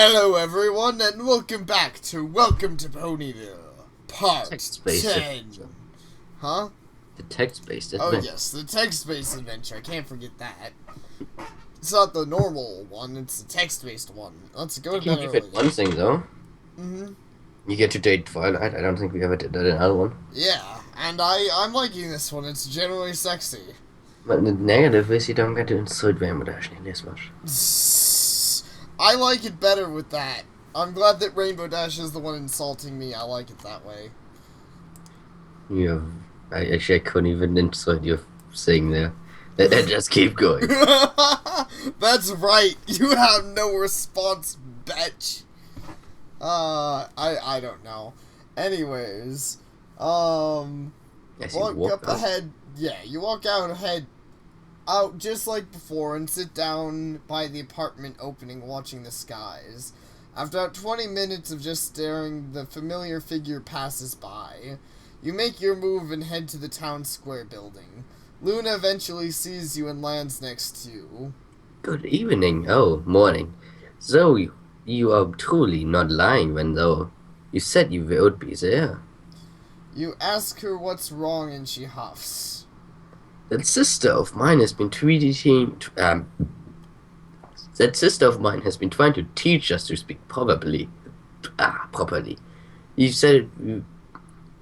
Hello everyone and welcome back to Welcome to Ponyville, Part Text-based 10. adventure. Huh? The text-based Oh adventure. yes, the text-based adventure, I can't forget that. It's not the normal one, it's the text-based one. Let's go You to can bed give early. it one thing though. You get to date Twilight. I don't think we ever did that in another one. Yeah, and I'm liking this one, it's generally sexy. But the negative is you don't get to insult Rainbow nearly as much. I like it better with that. I'm glad that Rainbow Dash is the one insulting me, I like it that way. I couldn't even insult your thing there. Just keep going. That's right. You have no response, bitch. I don't know. Anyways, As you walk up out. ahead. Yeah, you walk out just like before, and sit down by the apartment opening, watching the skies. After about 20 minutes of just staring, the familiar figure passes by. You make your move and head to the town square building. Luna eventually sees you and lands next to you. Good evening. Oh, morning. So you are truly not lying when though you said you would be there. You ask her what's wrong and she huffs. That sister of mine has been That sister of mine has been trying to teach us to speak properly. Properly. You said,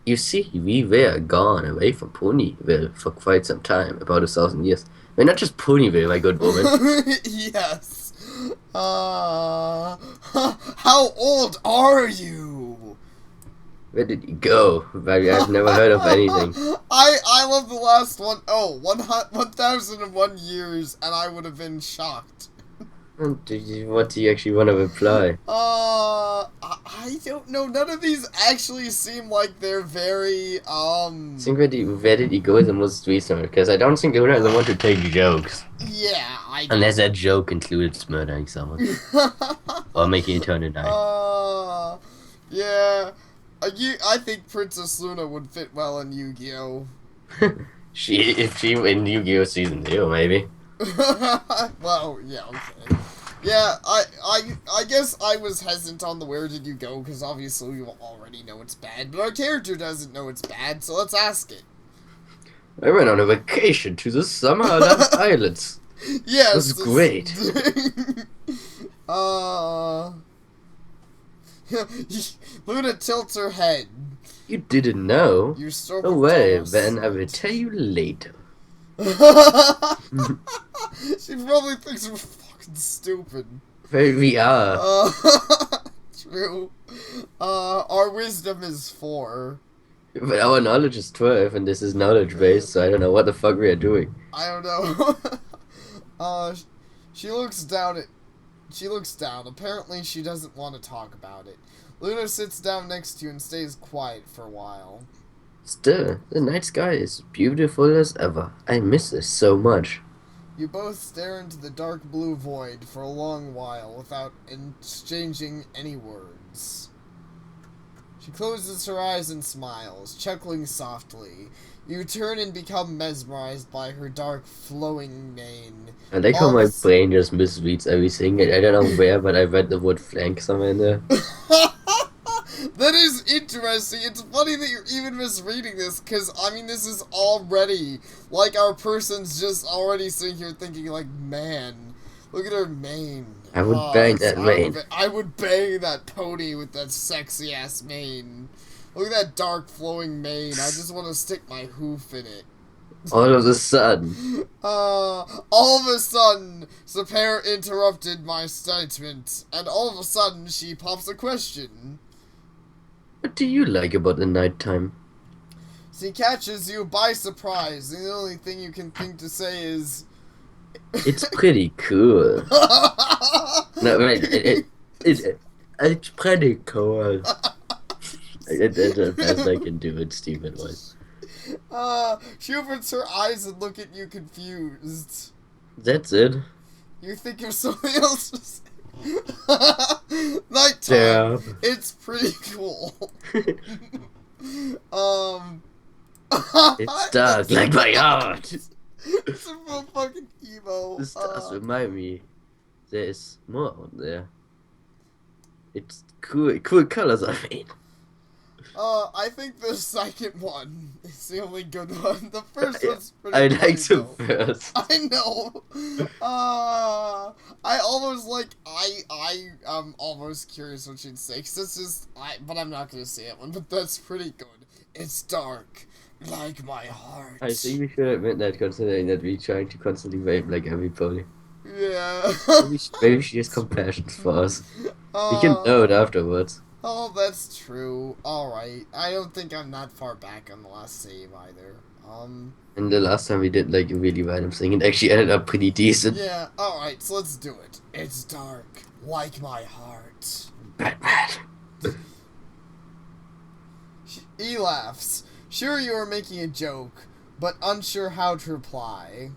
you see, we were gone away from Ponyville for quite some time, about 1,000 years. I mean, not just Ponyville, my good woman. Yes. How old are you? Where did you go? I've never heard of anything. I love the last one. Oh, 1,001 years, and I would have been shocked. What do you actually want to reply? I don't know. None of these actually seem like they're very, I think where did he go is the most recent, because I don't think Luna is the one to take jokes. Yeah, I Unless that joke includes murdering someone. Or making it turn to night. Yeah. I think Princess Luna would fit well in Yu-Gi-Oh! If she in Yu-Gi-Oh! Season 2, maybe. Well, yeah, okay. Yeah, I guess I was hesitant on the where did you go, because obviously we already know it's bad, but our character doesn't know it's bad, so let's ask it. I went on a vacation to the Summerland Islands. Yes. It was great. Luna tilts her head. You didn't know? You stroke Oh well, then I will tell you later. She probably thinks we're fucking stupid. Well, we are. True. Our wisdom is 4. But our knowledge is 12, and this is knowledge-based, so I don't know what the fuck we are doing. I don't know. She looks down. Apparently she doesn't want to talk about it. Luna sits down next to you and stays quiet for a while. Still, the night sky is beautiful as ever. I miss this so much. You both stare into the dark blue void for a long while without exchanging any words. She closes her eyes and smiles, chuckling softly. You turn and become mesmerized by her dark, flowing mane. I like how my brain just misreads everything. I don't know where, but I read the word flank somewhere in there. That is interesting. It's funny that you're even misreading this, because, I mean, this is already, like, our person's just already sitting here thinking, like, man, look at her mane. I would bang that mane. I would bang that pony with that sexy-ass mane. Look at that dark, flowing mane. I just want to stick my hoof in it. All of a sudden. All of a sudden, Sapare interrupted my statement, and all of a sudden, she pops a question. What do you like about the nighttime? She catches you by surprise, and the only thing you can think to say is... It's pretty cool. No, wait, it's pretty cool. That's the best I can do in Stephen voice. She opens her eyes and look at you confused. That's it. You think of something else to say. Nighttime. Yeah. It's pretty cool. It's dark like my heart. It's a real fucking emo. This does remind me. There is more out there. It's cool colors, I mean. I think the second one is the only good one. The first Yeah, one's pretty I funny like to though. first. I know. I almost like I'm almost curious what she'd say. 'Cause this is but I'm not gonna say it one. But that's pretty good. It's dark, like my heart. I think we should admit that considering that we're trying to constantly rape like everybody. Yeah. Maybe she has compassion for us. We can know it uh, afterwards. oh, that's true. All right. I don't think I'm that far back on the last save either. And the last time we did like a really random thing, it actually ended up pretty decent. Yeah. All right. So let's do it. It's dark, like my heart. Batman. He laughs. Sure, you are making a joke, but unsure how to reply.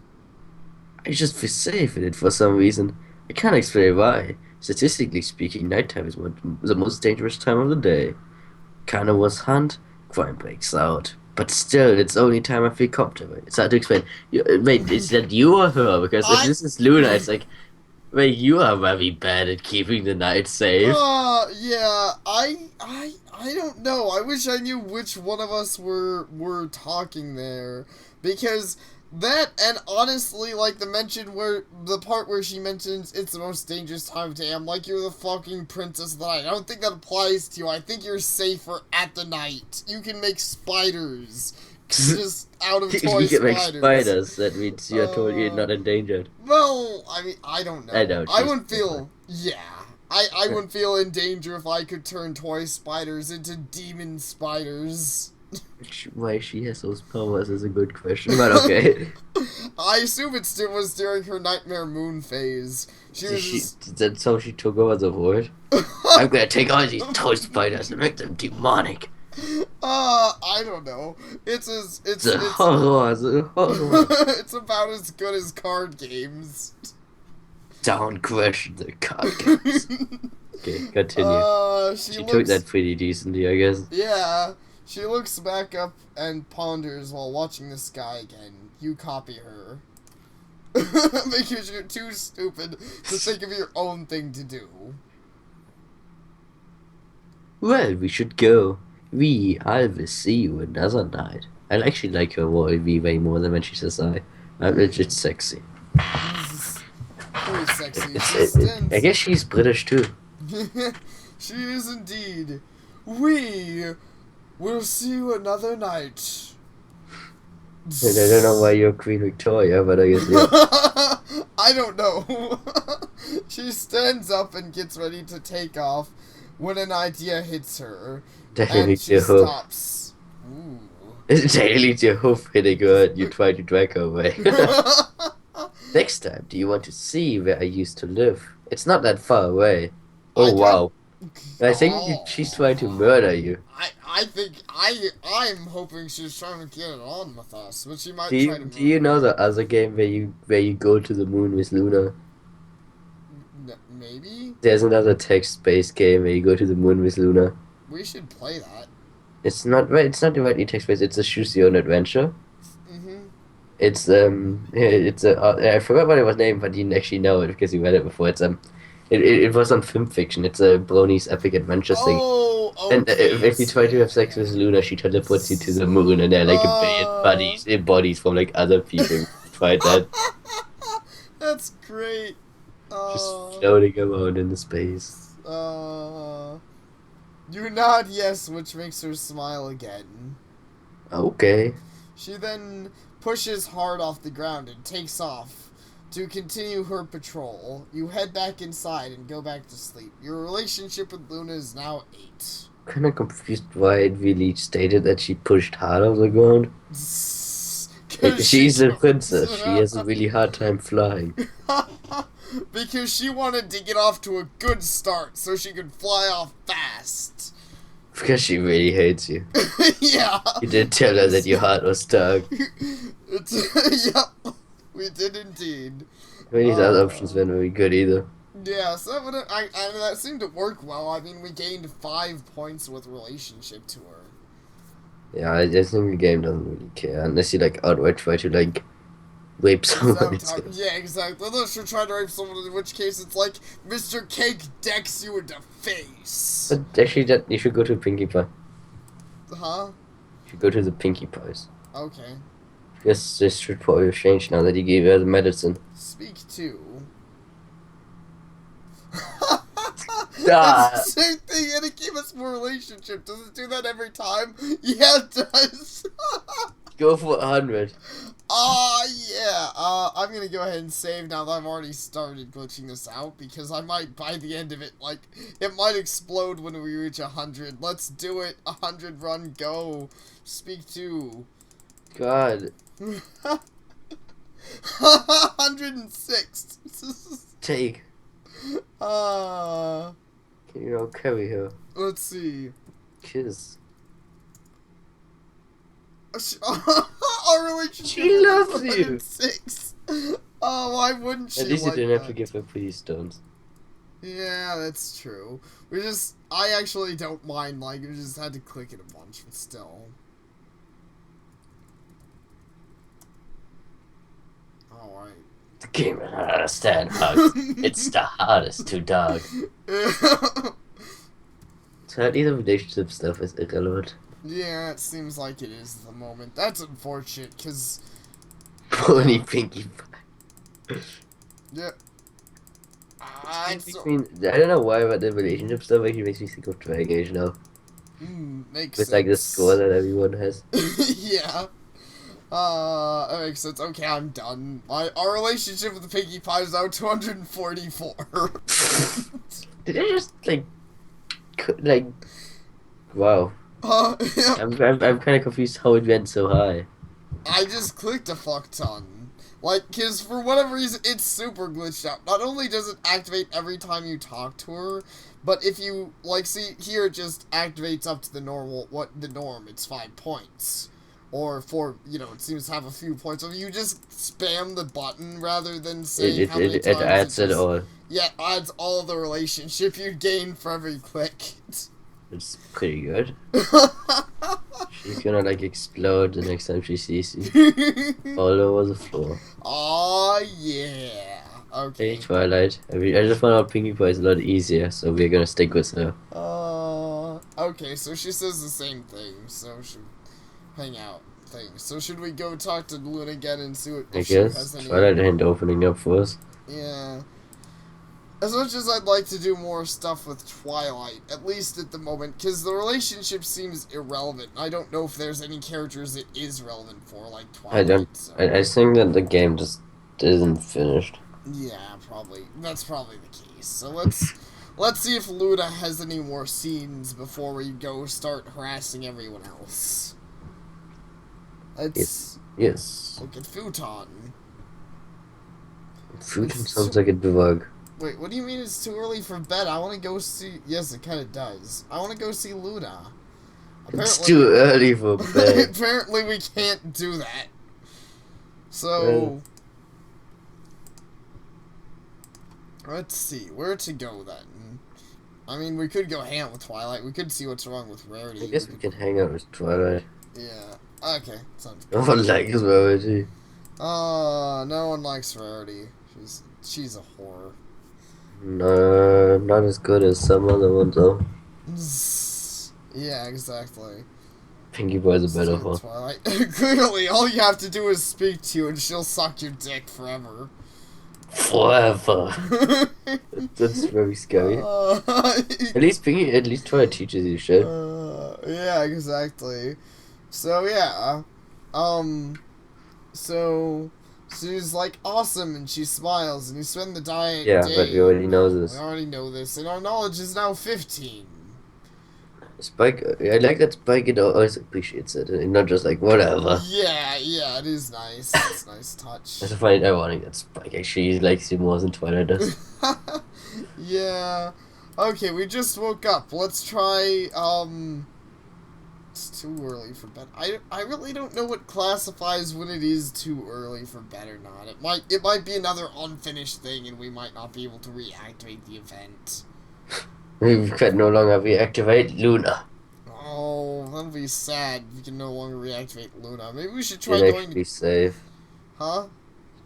I just feel safe in it for some reason. I can't explain why. Statistically speaking, nighttime is the most dangerous time of the day. Carnivores hunt, crime breaks out. But still, it's the only time I feel comfortable. It's hard to explain. Wait, is that you or her? Because if I. this is Luna, it's like, wait, you are very bad at keeping the night safe. Yeah. I don't know. I wish I knew which one of us were talking there, because that, and honestly, like the part where she mentions it's the most dangerous time of day, I'm like, you're the fucking princess of the night. I don't think that applies to you. I think you're safer at the night. You can make spiders. Just out of toy You can make spiders. spiders. That means you're totally not endangered. Well, I mean, I don't know. I know. I wouldn't feel. Yeah. I wouldn't feel in danger if I could turn toy spiders into demon spiders. Why she has those powers is a good question, but okay. I assume it was during her Nightmare Moon phase. That's how she took over the world. I'm gonna take all these toy spiders and make them demonic. I don't know. It's Horror. it's about as good as card games. Down crash the card games. Okay, continue. She took that pretty decently, I guess. Yeah. She looks back up and ponders while watching the sky again. You copy her. Because you're too stupid to think of your own thing to do. Well, we should go. I will see you another night. I actually like her way more than when she says I. I'm legit sexy. Very sexy. I guess she's British too. She is indeed. We will see you another night. And I don't know why you're Queen Victoria, but I guess yeah. I don't know. She stands up and gets ready to take off when an idea hits her. And she stops. Ooh. Daily your hoof hitting her and you try to drag her away. Next time, do you want to see where I used to live? It's not that far away. Oh wow. I think she's trying to murder you. I think I'm hoping she's trying to get it on with us, but she might try to Do you know the other game where you go to the moon with Luna? Maybe? There's another text-based game where you go to the moon with Luna. We should play that. It's not directly text-based, it's a choose your own adventure. It's I forgot what it was named, but you didn't actually know it because you read it before. It was on Film Fiction. It's a Brony's epic adventure thing. Oh, okay. And if you try to have sex with Luna, she teleports you to the moon, and there are like a billion bodies from like other people. Tried that. That's great. Just floating around in the space. You nod yes, which makes her smile again. Okay. She then pushes hard off the ground and takes off to continue her patrol. You head back inside and go back to sleep. Your relationship with Luna is now 8. Kind of confused why it really stated that she pushed hard off the ground. She's a princess. She has a really hard time flying. Because she wanted to get off to a good start so she could fly off fast. Because she really hates you. Yeah. You did tell her that your heart was stuck. Yep. We did indeed. Many other options weren't very good either. Yeah, so that seemed to work well. I mean, we gained 5 points with relationship to her. Yeah, I think the game doesn't really care unless you like outright try to like rape Is that someone. what I'm yeah, exactly. Unless you're trying to rape someone, in which case it's like Mr. Cake decks you in the face. But actually, that you should go to Pinkie Pie. Huh? You should go to the Pinkie Pies. Okay. Yes, this should probably change now that he gave her the medicine. Speak to. Ah. It's the same thing, and it gave us more relationship. Does it do that every time? Yeah, it does. Go for 100. Yeah. I'm gonna go ahead and save now that I've already started glitching this out, because I might, by the end of it, like, it might explode when we reach 100. Let's do it. 100 run, go. Speak to. God. 106. Take. Can you not carry her? Let's see. Kiss. Our relationship. She loves you. 106. Oh, why wouldn't she? At least like you didn't have that? to give her police stones. Yeah, that's true. I actually don't mind, like, we just had to click it a bunch, but still. Alright. The game doesn't understand hugs. It's the hardest to dog. So at least the relationship stuff is irrelevant. Yeah, it seems like it is at the moment. That's unfortunate, because... Pony Pinkie Pie. Yeah. I don't know why, but the relationship stuff actually makes me think of Dragon Age now. Makes With sense. like the score that everyone has. Yeah. That makes sense. Okay, I'm done. Our relationship with the Pinkie Pie is now 244. Did I just like wow. Yeah. I'm kind of confused how it went so high. I just clicked a fuck ton. Like, cause for whatever reason, it's super glitched out. Not only does it activate every time you talk to her, but if you, like, see, here it just activates up to the norm, it's 5 points. Or it seems to have a few points. So you just spam the button rather than saying how many times. It adds it all. Yeah, it adds all the relationship you gain for every click. It's pretty good. She's gonna like explode the next time she sees you. All over the floor. Oh yeah. Okay. Hey Twilight. I just found out Pinkie Pie is a lot easier, so we're gonna stick with her. Okay, so she says the same thing, so should hang out thing. So should we go talk to Luna again and see what I she guess has any... Twilight ain't opening up for us. Yeah. As much as I'd like to do more stuff with Twilight, at least at the moment, because the relationship seems irrelevant. I don't know if there's any characters it is relevant for, like Twilight. I think that the game just isn't finished. Yeah, probably. That's probably the case. So let's see if Luna has any more scenes before we go start harassing everyone else. Let's Yes. look at Futon. Futon sounds like a bug. Wait, what do you mean it's too early for bed? I want to go see... Yes, it kind of does. I want to go see Luna. It's too early for bed. Apparently we can't do that. So... let's see. Where to go, then? I mean, we could go hang out with Twilight. We could see what's wrong with Rarity. I guess we can hang out with Twilight. Yeah. Okay. Sounds good. No one likes Rarity. No one likes Rarity. She's a whore. No, not as good as some other ones though. Yeah, exactly. Pinkie Pie's a better one. Twilight. Clearly, all you have to do is speak to you and she'll suck your dick forever. Forever. That's very scary. At least Twilight teaches you shit. Yeah, exactly. So yeah, so she's like awesome and she smiles and you spend the day. Yeah, but we already know this. We already know this, and our knowledge is now 15. Spike, I like that Spike always appreciates it, and not just like whatever. Yeah, it is nice. It's a nice touch. I find it ironic that Spike actually likes you more than Twilight does. Yeah. Okay, we just woke up. Let's try, it's too early for bed. I really don't know what classifies when it is too early for bed or not. It might be another unfinished thing and we might not be able to reactivate the event. We can no longer reactivate Luna. Oh, that'll be sad. We can no longer reactivate Luna. Maybe we should try going to... Be safe. Huh?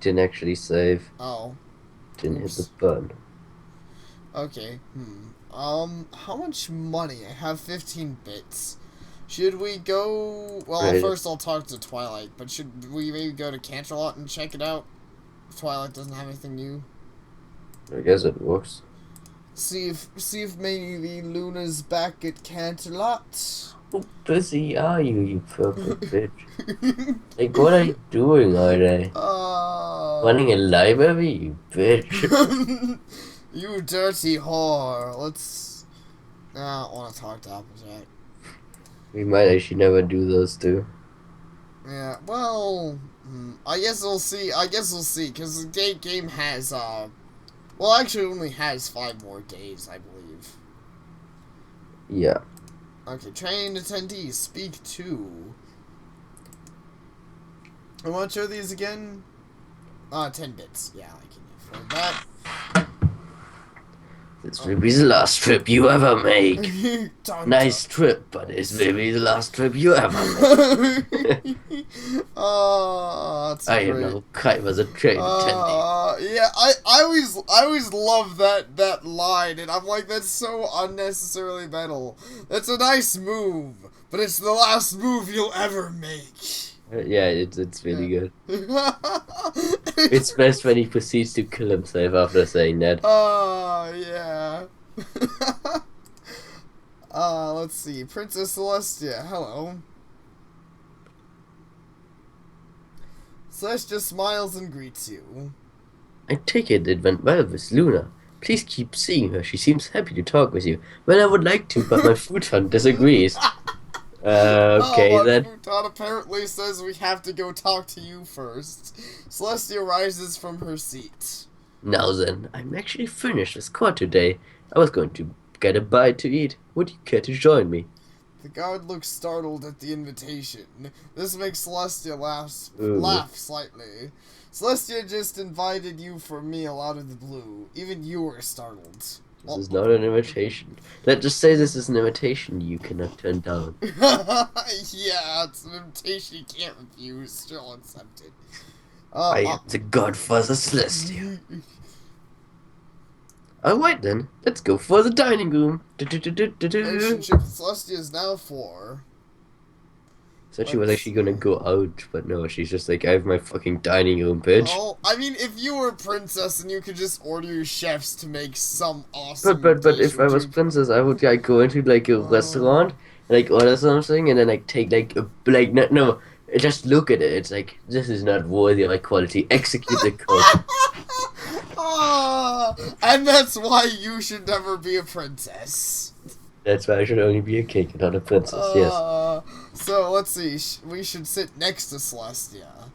didn't actually save. Oh. Didn't hit the Oops. button. Okay. How much money? I have 15 bits. Should we go... Well, Right. first I'll talk to Twilight, but should we maybe go to Canterlot and check it out? If Twilight doesn't have anything new. I guess it works. See if maybe Luna's back at Canterlot. How busy are you, you purple bitch? Like, what are you doing all day? Running a library, you bitch. You dirty whore. Let's... I don't want to talk to Applejack. We might actually never do those two. Yeah, well... I guess we'll see. Because the game has, well, actually, it only has 5 more days, I believe. Yeah. Okay, trained attendees, speak to. I want to show these again. 10 bits. Yeah, I can afford that. This will be the last trip you ever make. Nice Dun. trip, but this will be the last trip you ever make. Oh, that's I great. know, Kai was a train attendee. Yeah, I always love that line, and I'm like, that's so unnecessarily metal. That's a nice move, but it's the last move you'll ever make. Yeah, it's really good. It's best when he proceeds to kill himself after saying that. Oh, yeah. Let's see. Princess Celestia, hello. Celestia smiles and greets you. I take it went well with Luna. Please keep seeing her. She seems happy to talk with you. Well, I would like to, but my futon disagrees. Okay, my then. futon apparently says we have to go talk to you first. Celestia rises from her seat. Now then, I'm actually finished with court today. I was going to get a bite to eat. Would you care to join me? The guard looks startled at the invitation. This makes Celestia Ooh. laugh slightly. Celestia just invited you for a meal out of the blue. Even you were startled. This is not an invitation. Let's just say this is an invitation you cannot turn down. Yeah, it's an invitation you can't refuse. Still accepted. I am the godfather Celestia. Alright then, let's go for the dining room. Relationship with Celestia is now 4. So she was actually gonna go out, but no, she's just like, I have my fucking dining room, bitch. Oh, I mean, if you were a princess and you could just order your chefs to make some awesome But dish, if I would was you- princess, I would like go into like a restaurant, like order something, and then like take like a no, just look at it. It's like, this is not worthy of my quality. Execute the code. And that's why you should never be a princess. That's why I should only be a king and not a princess. Yes. So let's see. We should sit next to Celestia.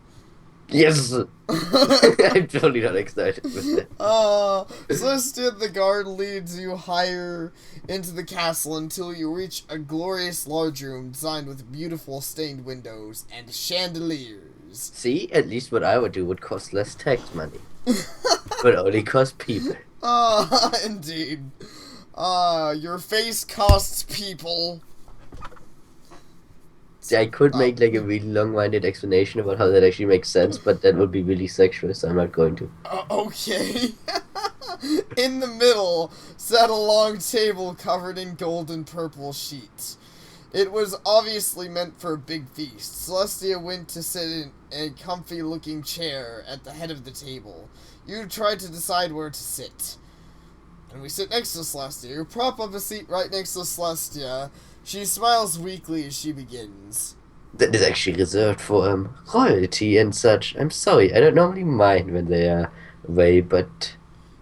Yes. I'm totally not excited with that. Celestia, the guard leads you higher into the castle until you reach a glorious large room designed with beautiful stained windows and chandeliers. See, at least what I would do would cost less tax money, but only cost people. Indeed. Your face costs people. I could make like a really long-winded explanation about how that actually makes sense, but that would be really sexual, so I'm not going to. Okay. In the middle sat a long table covered in gold and purple sheets. It was obviously meant for a big feast. Celestia went to sit in a comfy-looking chair at the head of the table. You tried to decide where to sit. And we sit next to Celestia. You prop up a seat right next to Celestia. She smiles weakly as she begins. That is actually reserved for royalty and such. I'm sorry, I don't normally mind when they are away, but...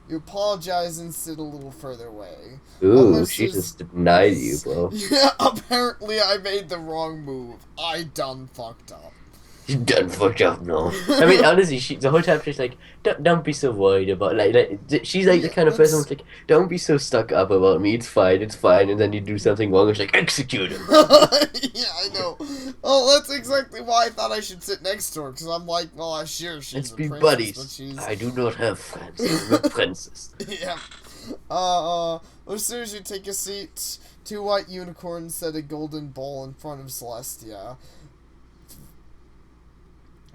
You apologize and sit a little further away. Ooh, Almost she as- just denied you, bro. Yeah, apparently I made the wrong move. I done fucked up. You done fucked up, no. I mean, honestly, the whole time she's like, don't be so worried about, she's like the kind of person who's like, don't be so stuck up about me, it's fine, and then you do something wrong, and she's like, execute him. Yeah, I know. Oh, that's exactly why I thought I should sit next to her, because I'm like, well, sure, she's Let's a be princess, buddies. but she's... I do not have friends, I'm a princess. Yeah. As soon as you take a seat, 2 white unicorns set a golden bowl in front of Celestia.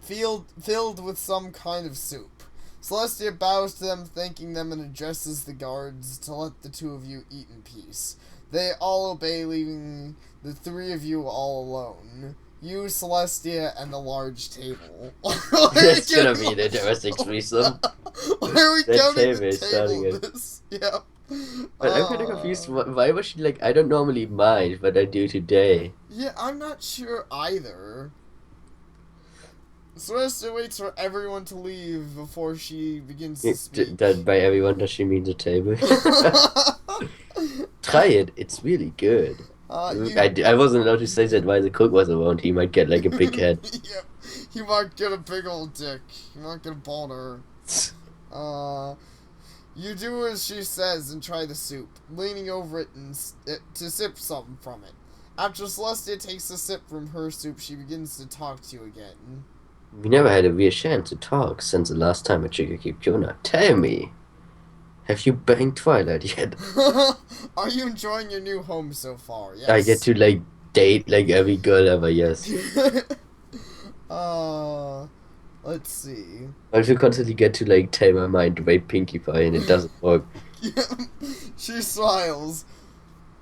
filled with some kind of soup. Celestia bows to them, thanking them, and addresses the guards to let the two of you eat in peace. They all obey, leaving the three of you all alone. You, Celestia, and the large table. It's gonna be an interesting threesome. Why are we That counting table the is table starting in it. this? Yeah. But I'm kind of confused. Why was she like, I don't normally mind, but I do today. Yeah, I'm not sure either. Celestia waits for everyone to leave before she begins to speak. That by everyone does she mean the table? Try it. It's really good. I wasn't allowed to say that while the cook was around. He might get like a big head. Yep. He might get a big old dick. He might get a boner. You do as she says and try the soup, leaning over it to sip something from it. After Celestia takes a sip from her soup, she begins to talk to you again. We never had a real chance to talk since the last time a chica kept Jonah. Tell me, have you banged Twilight yet? Are you enjoying your new home so far? Yes. I get to like date like every girl ever, yes. Let's see. I also constantly get to like tell my mind to rape Pinkie Pie and it doesn't work. She smiles.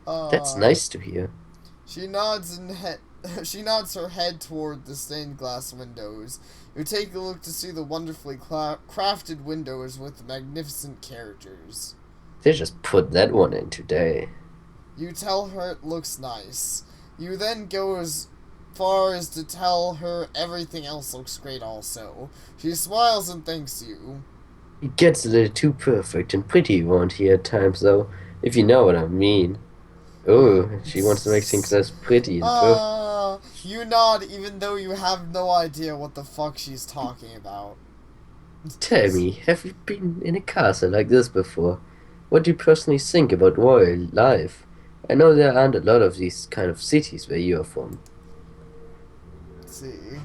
That's nice to hear. She nods she nods her head toward the stained glass windows. You take a look to see the wonderfully crafted windows with the magnificent characters. They just put that one in today. You tell her it looks nice. You then go as far as to tell her everything else looks great also. She smiles and thanks you. It gets a little too perfect and pretty around here at times though, if you know what I mean. Oh, she wants to make things less pretty and perfect. You nod even though you have no idea what the fuck she's talking about. Tell me, have you been in a castle like this before? What do you personally think about royal life? I know there aren't a lot of these kind of cities where you are from. Let's see.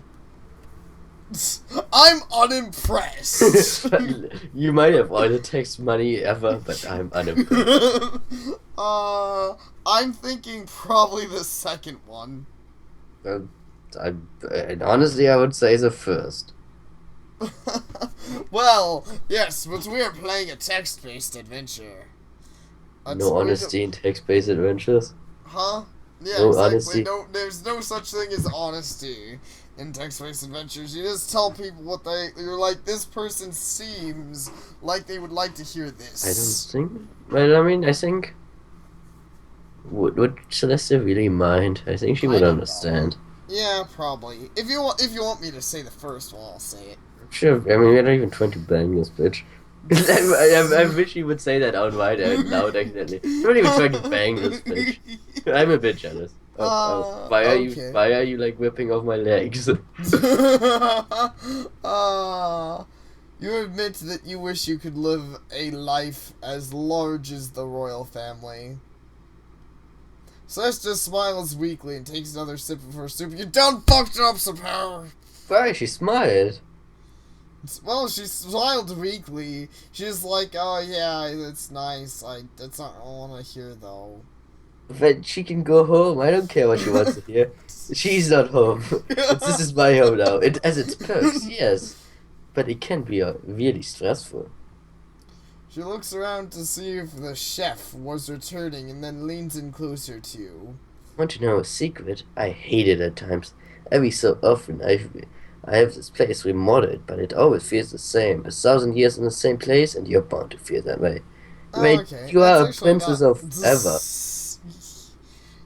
I'm unimpressed. You might have all the tax money ever, but I'm unimpressed. I'm thinking probably the second one. And honestly, I would say the first. Well, yes, but we are playing a text-based adventure. No honesty in text-based adventures? Huh? Yeah, no exactly. Honesty. No, there's no such thing as honesty in text-based adventures. You just tell people what you're like, this person seems like they would like to hear this. I don't think... But I mean, I think... Would Celestia really mind? I think she would understand. Know. Yeah, probably. If you want me to say the first one, I'll say it. Sure, I mean, we're not even trying to bang this bitch. I wish you would say that outright out loud, accidentally. I'm not even trying to bang this bitch. I'm a bit jealous. Why are you like whipping off my legs? You admit that you wish you could live a life as large as the royal family. Celestia smiles weakly and takes another sip of her soup. You done fucked up, Sapare! Why? She smiled. Well, she smiled weakly. She's like, oh yeah, that's nice. That's not what I want to hear, though. But she can go home. I don't care what she wants to hear. She's not home. This is my home now. It has its perks, yes. But it can be really stressful. She looks around to see if the chef was returning and then leans in closer to you. Want to know a secret? I hate it at times. Every so often I have this place remodeled, but it always feels the same. 1,000 years in the same place, and you're bound to feel that way. Wait, okay. you are a princess of ever.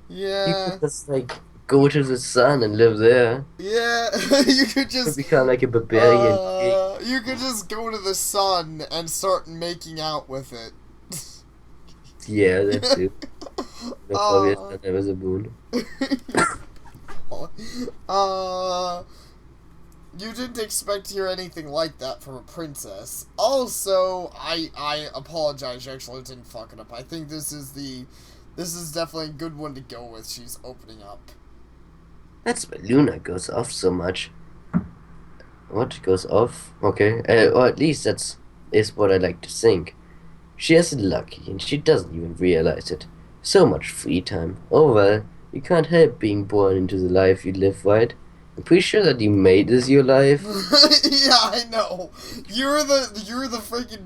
Yeah. You could just, like, go to the sun and live there. Yeah, you could just... become like a barbarian king. You could just go to the sun and start making out with it. Yeah, that's it. There was a moon. You didn't expect to hear anything like that from a princess. Also, I apologize, you actually didn't fuck it up. I think this is definitely a good one to go with. She's opening up. That's why Luna goes off so much. What goes off? Okay, or at least is what I like to think. She has it lucky, and she doesn't even realize it. So much free time. Oh well, you can't help being born into the life you live, right? I'm pretty sure that you made this your life. Yeah, I know. You're the freaking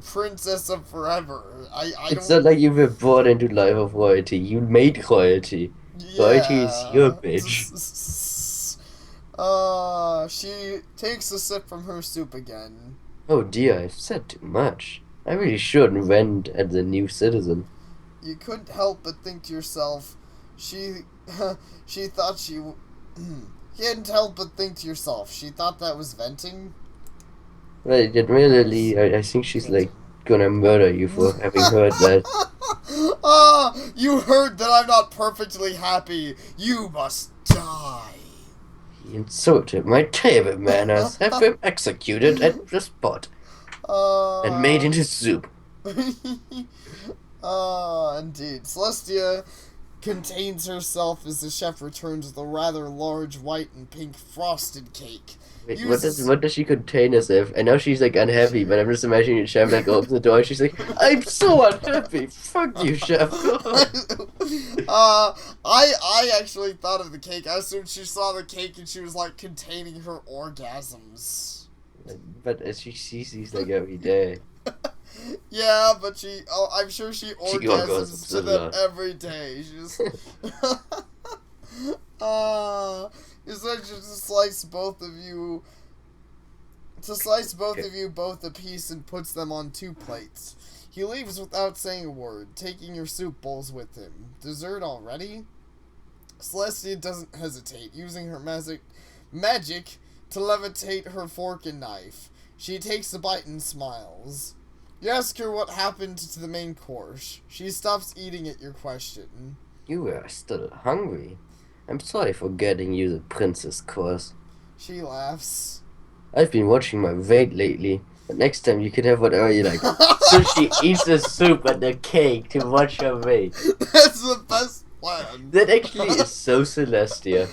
princess of forever. I It's don't. not like you were born into life of royalty. You made royalty. Royalty is your Yeah. bitch. She takes a sip from her soup again. Oh dear, I've said too much. I really shouldn't vent at the new citizen. You couldn't help but think to yourself, she, she thought she, you couldn't help but think to yourself, she thought that was venting? Right, admittedly, I think she's like gonna murder you for having heard that. Ah, you heard that I'm not perfectly happy. You must die. He insulted my table manners. Have him executed at the spot and made into soup. Indeed. Celestia contains herself as the chef returns with a rather large white and pink frosted cake. Wait, what does she contain herself? I know she's like unhappy, but I'm just imagining the chef like opens the door and she's like, I'm so unhappy. Fuck you, chef. I actually thought of the cake. I assumed she saw the cake and she was like containing her orgasms. But she sees these like every day. Yeah, but I'm sure she orgasms to them lot. every day. She just, you said to slice both of you both a piece and puts them on 2 plates. He leaves without saying a word, taking your soup bowls with him. Dessert already? Celestia doesn't hesitate, using her magic to levitate her fork and knife. She takes a bite and smiles. You ask her what happened to the main course. She stops eating at your question. You are still hungry. I'm sorry for getting you the princess course. She laughs. I've been watching my weight lately, but next time you can have whatever you like. So she eats the soup and the cake to watch her weight. That's the best plan. That actually is so Celestia.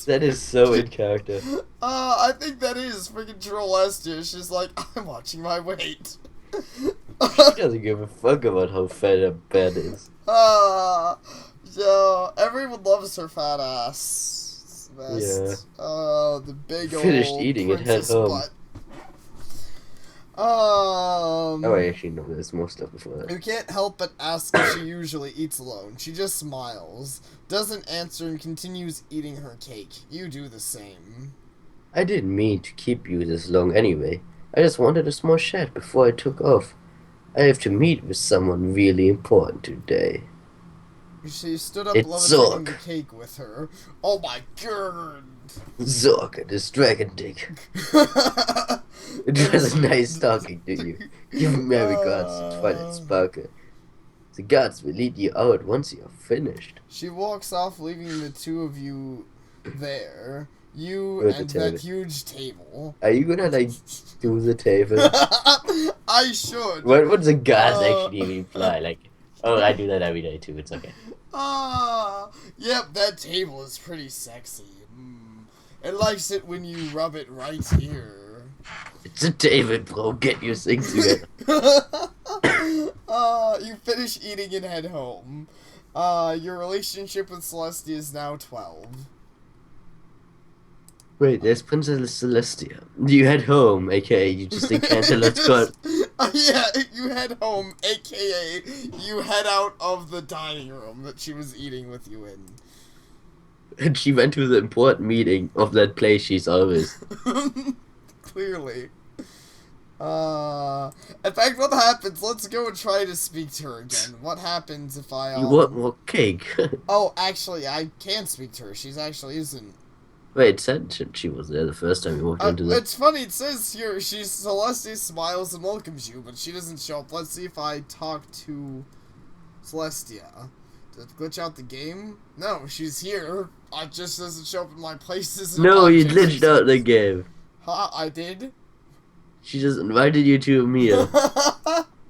That is so in character. I think that is freaking Celestia. She's like, I'm watching my weight. She doesn't give a fuck about how fat her bed is. Yo, everyone loves her fat ass. It's the best. Yeah. Oh, the big Finished old eating and head princess home. butt. Oh, I actually know there's more stuff before that. You can't help but ask if she usually eats alone. She just smiles, doesn't answer, and continues eating her cake. You do the same. I didn't mean to keep you this long anyway. I just wanted a small chat before I took off. I have to meet with someone really important today. She stood up, It's levitating the Zork. cake with her. Oh my god! Zork and his dragon dick. It was nice talking to you. Give me my regards to Twilight Sparkle. The gods will lead you out once you are finished. She walks off, leaving the 2 of you there. You With the and table. that huge table. Are you gonna like do the table? I should. What would the gods actually imply? Like, oh, I do that every day too. It's okay. Yep, that table is pretty sexy. It likes it when you rub it right here. It's a table, bro. Get your things together. You finish eating and head home. Your relationship with Celestia is now 12. Wait, there's Princess Celestia. You head home, aka you just encounter Let's Go. Yeah, you head home, aka you head out of the dining room that she was eating with you in. And she went to the important meeting of that place she's always. Clearly. In fact, what happens? Let's go and try to speak to her again. What happens if I, You want more cake? Oh, actually, I can speak to her. She's actually isn't. Wait, it said she was there the first time you walked into the... It's funny, it says here, Celestia smiles and welcomes you, but she doesn't show up. Let's see if I talk to Celestia. Did it glitch out the game? No, she's here. It just doesn't show up in my places. No, you glitched out the game. Huh, I did? She just invited you to a meal.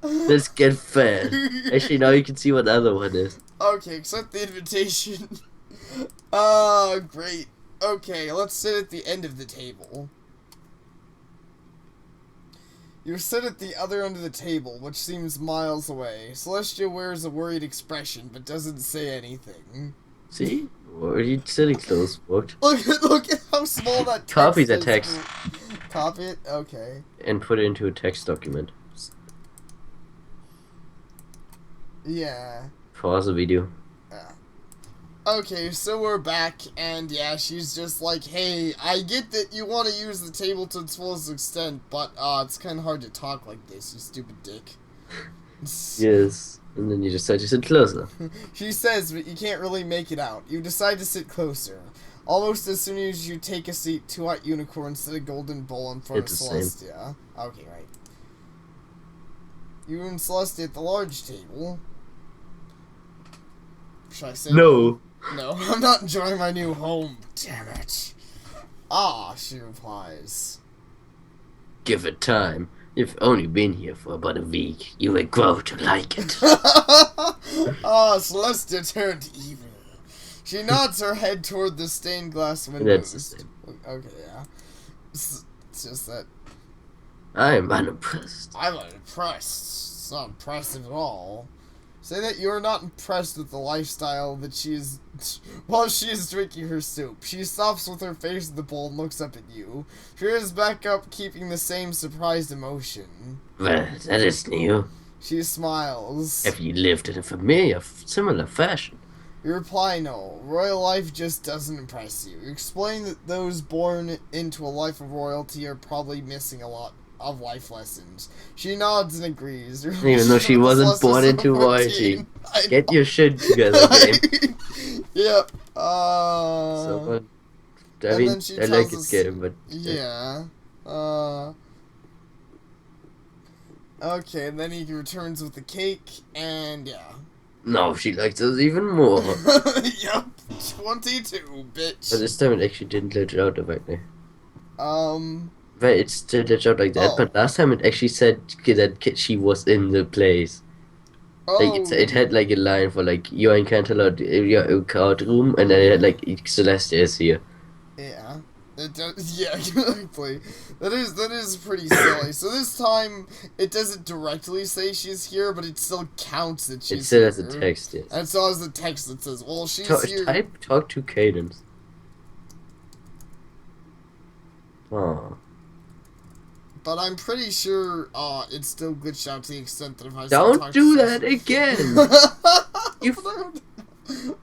Let's get fed. Actually, now you can see what the other one is. Okay, accept the invitation. Great. Okay, let's sit at the end of the table. You sit at the other end of the table, which seems miles away. Celestia wears a worried expression, but doesn't say anything. See? Or you sitting close, what? Look at how small that text Copy the is. text Copy it? Okay. and put it into a text document. Yeah. Pause the video. Okay, so we're back, and yeah, she's just like, hey, I get that you want to use the table to its fullest extent, but it's kind of hard to talk like this, you stupid dick. Yes. And then you decide to sit closer. She says, but you can't really make it out. You decide to sit closer. Almost as soon as you take a seat, two white unicorns sit a golden bowl in front It's of the same. Celestia. Okay, right. You and Celestia at the large table. Should I say No. No, I'm not enjoying my new home. Damn it. Ah, she replies. Give it time. You've only been here for about a week. You will grow to like it. Ah, Celestia turned evil. She nods her head toward the stained glass windows. That's the same. Okay, yeah. It's just that I'm unimpressed. I'm not impressed. It's not impressive at all. Say that you're not impressed with the lifestyle that she is while she is drinking her soup. She stops with her face in the bowl and looks up at you. She is back up, keeping the same surprised emotion. Well, that is new. She smiles. Have you lived in a familiar, similar fashion? You reply, no. Royal life just doesn't impress you. You explain that those born into a life of royalty are probably missing a lot of life lessons. She nods and agrees. Even though she wasn't born into royalty. Get your shit together, game. Yep. So, I mean, I like this game, but... Yeah. Okay, and then he returns with the cake, and yeah. No, she likes us even more. Yep. 22, bitch. But this time it actually didn't glitch out right there. But it still glitched out like that, but last time it actually said that she was in the place. Like it had like a line for like you're in your card room, and then it had like Celestia is here. Yeah, it does. Yeah, exactly. That is pretty silly. So this time it doesn't directly say she's here, but it still counts that she's here. It still has the text, yes. And so has the text that says, "Well, she's here." Talk to Cadence. Oh. But I'm pretty sure it's still glitched out to the extent that if I don't do that again. You.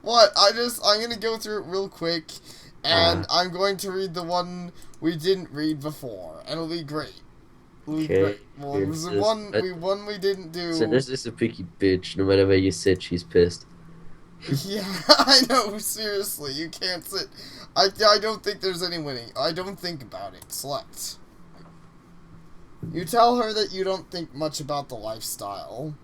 What? I'm gonna go through it real quick, and I'm going to read the one we didn't read before, and it'll be great. Okay. Well, it was the one we didn't do. So this is a picky bitch. No matter where you sit, she's pissed. Yeah, I know. Seriously, you can't sit. I don't think there's any winning. I don't think about it. Select. You tell her that you don't think much about the lifestyle.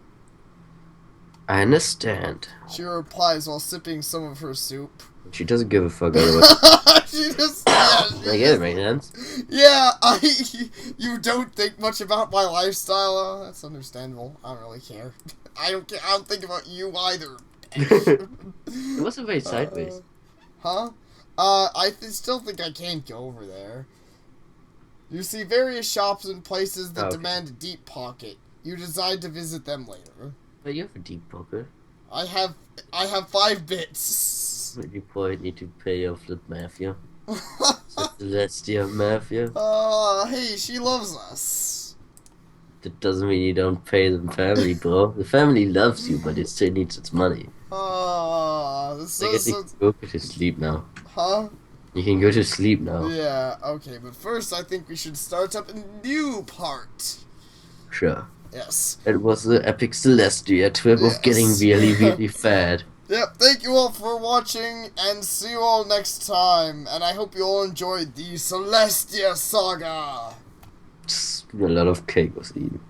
I understand. She replies while sipping some of her soup. She doesn't give a fuck otherwise. She just... I guess it makes sense. Yeah, you don't think much about my lifestyle. That's understandable. I don't really care. I don't think about you either. It wasn't very sideways. Huh? I still think I can't go over there. You see various shops and places that demand a deep pocket. You decide to visit them later. But you have a deep pocket. I have 5 bits. But you probably need to pay off the mafia. Celestia mafia. Hey, she loves us. That doesn't mean you don't pay the family, bro. The family loves you, but it still needs its money. This I guess you can go to sleep now. Huh? You can go to sleep now. Yeah, okay, but first I think we should start up a new part. Sure. Yes. It was the epic Celestia trip of getting really, really fat. Yep, thank you all for watching, and see you all next time. And I hope you all enjoyed the Celestia saga. A lot of cake was eaten.